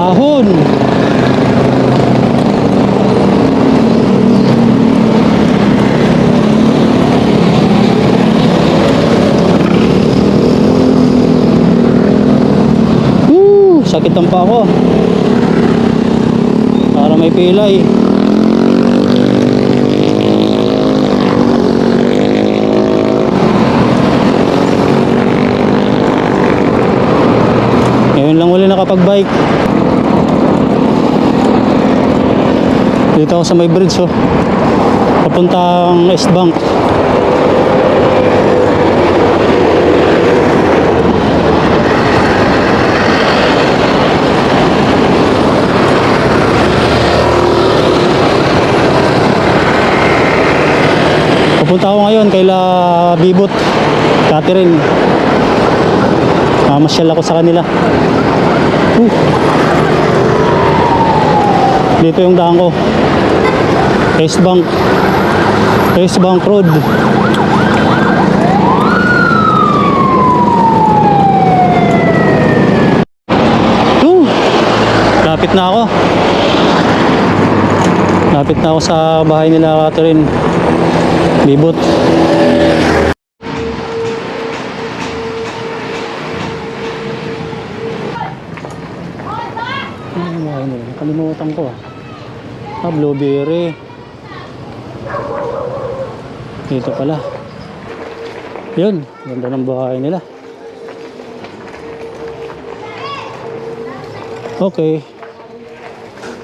Dahon. Sakit ang pa ako. Para may pilay. Ngayon lang uli nakapag-bike. Dito ako sa may bridge, oh. Papuntang East Bank. Pupunta ako ngayon kay La Bibot, Catherine. Mamasyal ako sa kanila. Dito yung daan ko. East Bank. East Bank Road. Lapit na ako. Lapit na ako sa bahay nila Catherine Bibot. Nakalimutan ko. Blueberry. Dito pala. Yun, ganda ng bahay nila. Okay.